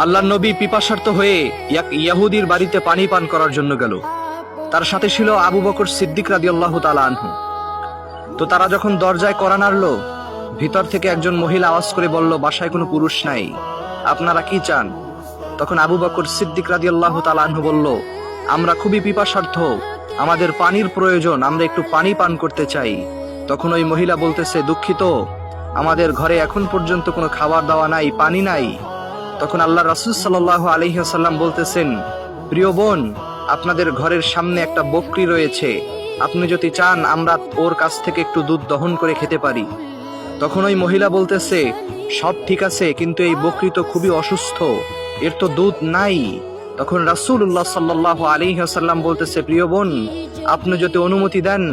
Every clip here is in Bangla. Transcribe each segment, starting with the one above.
আল্লাহর নবী পিপাসার্ত হয়ে এক ইহুদির বাড়িতে পানি পান করার জন্য গেল। তার সাথে ছিল আবু বকর সিদ্দিক রাদিয়াল্লাহু তাআলা আনহু। তো তারা যখন দরজায় কড়া নাড়ল, ভিতর থেকে একজন মহিলা আওয়াজ করে বলল, বাসায় কোনো পুরুষ নাই, আপনারা কি চান? তখন আবু বকর সিদ্দিক রাদিয়াল্লাহু তাআলা আনহু বলল, আমরা খুবই পিপাসার্থ, আমাদের পানির প্রয়োজন, আমরা একটু পানি পান করতে চাই। তখন ওই মহিলা বলতেছে, দুঃখিত, আমাদের ঘরে এখন পর্যন্ত কোনো খাবার দাওয়া নাই, পানি নাই। তখন আল্লাহ রাসূল সাল্লাল্লাহু আলাইহি ওয়াসাল্লাম বলতেছেন, প্রিয় বোন, আপনাদের ঘরের সামনে একটা বকরি রয়েছে, আপনি যদি চান আমরা ওর কাছ থেকে একটু দুধ দহন করে খেতে পারি। তখন ওই মহিলা বলতেছে, সব ঠিক আছে, কিন্তু এই বকরি তো খুবই অসুস্থ, এর তো দুধ নাই। তখন রাসূলুল্লাহ সাল্লাল্লাহু আলাইহি ওয়াসাল্লাম বলতেছে, প্রিয় বোন, আপনি যদি অনুমতি দেন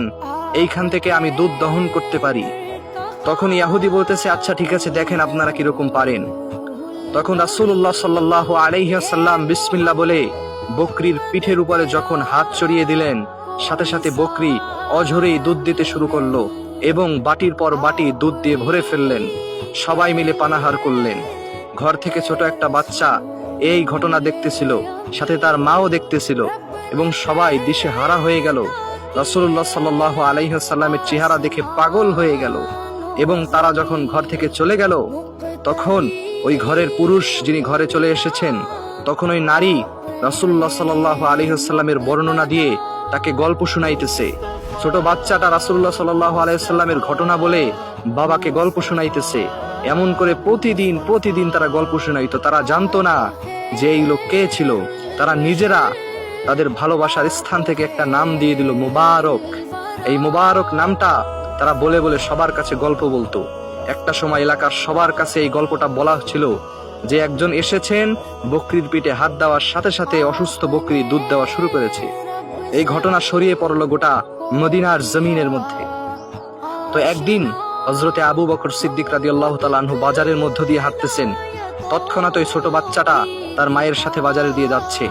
এইখান থেকে আমি দুধ দহন করতে পারি। তখন ইহুদি বলতেছে, আচ্ছা ঠিক আছে, দেখেন আপনারা কিরকম পারেন। তখন রাসূলুল্লাহ সাল্লাল্লাহু আলাইহি ওয়াসাল্লাম বিসমিল্লাহ বলে বকরির পিঠের উপরে যখন হাত চড়িয়ে দিলেন, সাথে সাথে বকরি অঝরেই দুধ দিতে শুরু করলো এবং বাটির পর বাটি দুধ দিয়ে ভরে ফেললেন। সবাই মিলে পানাহার করলেন। ঘর থেকে ছোট একটা বাচ্চা এই ঘটনা দেখতেছিল, সাথে তার মাও দেখতেছিল এবং সবাই দিশে হারা হয়ে গেল। রাসূলুল্লাহ সাল্লাল্লাহু আলাইহি ওয়াসাল্লামের চেহারা দেখে পাগল হয়ে গেল এবং তারা যখন ঘর থেকে চলে গেল, তখন ওই ঘরের পুরুষ যিনি ঘরে চলে এসেছেন, তখন ওই নারী রাসূলুল্লাহ সাল্লাল্লাহু আলাইহি ওয়াসাল্লামের বর্ণনা দিয়ে তাকে গল্প শোনাইতেছে। ছোট বাচ্চাটা রাসূলুল্লাহ সাল্লাল্লাহু আলাইহি ওয়াসাল্লামের ঘটনা বলে বাবাকে গল্প শোনাইতেছে। এমন করে প্রতিদিন তারা গল্প শোনাইতো। তারা জানতো না যে এই লোক কে ছিল। তারা নিজেরা তাদের ভালোবাসার স্থান থেকে একটা নাম দিয়ে দিল, মুবারক। এই মুবারক নামটা তারা বলে বলে সবার কাছে গল্প বলতো। একটা সময় এলাকার সবার কাছে এই গল্পটা বলা ছিল যে একজন এসেছেন, বকরির পিঠে হাত দেওয়ার সাথে সাথে অসুস্থ বকরি দুধ দেওয়া শুরু করেছে। এই ঘটনা ছড়িয়ে পড়ল গোটা মদিনার জমিনের মধ্যে। তো একদিন হযরতে আবু বকর সিদ্দিক রাদিয়াল্লাহু তাআলা আনহু বাজারের মধ্য দিয়ে হাঁটতেছেন। তৎক্ষণাৎ ওই ছোট বাচ্চাটা তার মায়ের সাথে বাজারে দিয়ে যাচ্ছে।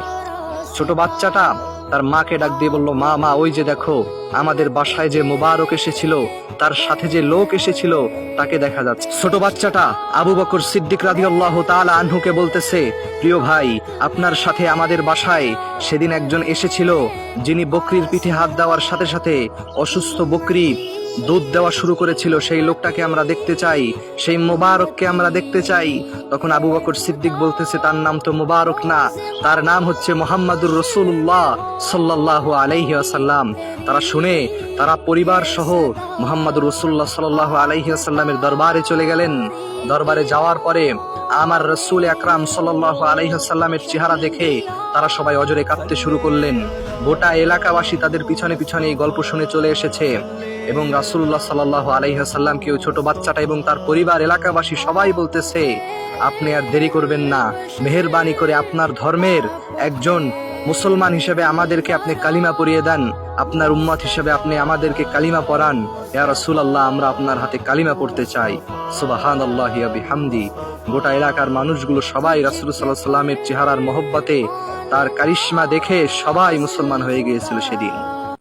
ছোট বাচ্চাটা তার মাকে ডাক দিয়ে বলল, মা মা, ওই যে দেখো, আমাদের বাসায় যে মুবারক এসেছিল তার সাথে যে লোক এসেছিল তাকে দেখা যাচ্ছে। ছোট বাচ্চাটা আবু বকর সিদ্দিক রাদিয়াল্লাহু তাআলা আনহুকে বলতেছে, প্রিয় ভাই, আপনার সাথে আমাদের বাসায় সেদিন একজন এসেছিল, যিনি বকরির পিঠে হাত দেওয়ার সাথে সাথে অসুস্থ বকরি দুধ দেওয়া শুরু করেছিল। সেই লোকটাকে আমরা দেখতে চাই, সেই মুবারককে আমরা দেখতে চাই। তখন আবু বকর সিদ্দিক বলতেছে, তার নাম তো মুবারক না, তার নাম হচ্ছে মুহাম্মাদুর রাসূলুল্লাহ সাল্লাল্লাহু আলাইহি ওয়াসাল্লাম। তারা শুনে তারা পরিবার সহ মুহাম্মাদুর রাসূলুল্লাহ সাল্লাল্লাহু আলাইহি ওয়াসাল্লামের দরবারে চলে গেলেন। দরবারে যাওয়ার পরে আমার রাসূল আকরাম সাল্লাল্লাহু আলাইহি ওয়াসাল্লামের চেহারা দেখে তারা সবাই অজরে কাঁদতে শুরু করলেন। গোটা এলাকাবাসী তাদের পিছনে পিছনে এই গল্প শুনে চলে এসেছে এবং রাসূলুল্লাহ সাল্লাল্লাহু আলাইহি ওয়াসাল্লামকে ওই ছোট বাচ্চাটা এবং তার পরিবার, এলাকাবাসী সবাই বলতেছে, আপনি আর দেরি করবেন না, মেহেরবানি করে আপনার ধর্মের একজন মুসলমান হিসেবে আমাদেরকে আপনি কালিমা পড়িয়ে দেন, আপনার উম্মত হিসেবে আপনি আমাদেরকে কালিমা পড়ান। ইয়া রাসূলুল্লাহ, আমরা আপনার হাতে কালিমা পড়তে চাই। সুবহানাল্লাহি ওয়া বিহামদি। গোটা এলাকার মানুষগুলো সবাই রাসূল সাল্লাল্লাহু আলাইহি ওয়াসাল্লামের চেহারার মহব্বতে, তার কারিশমা দেখে সবাই মুসলমান হয়ে গিয়েছিল সেদিন।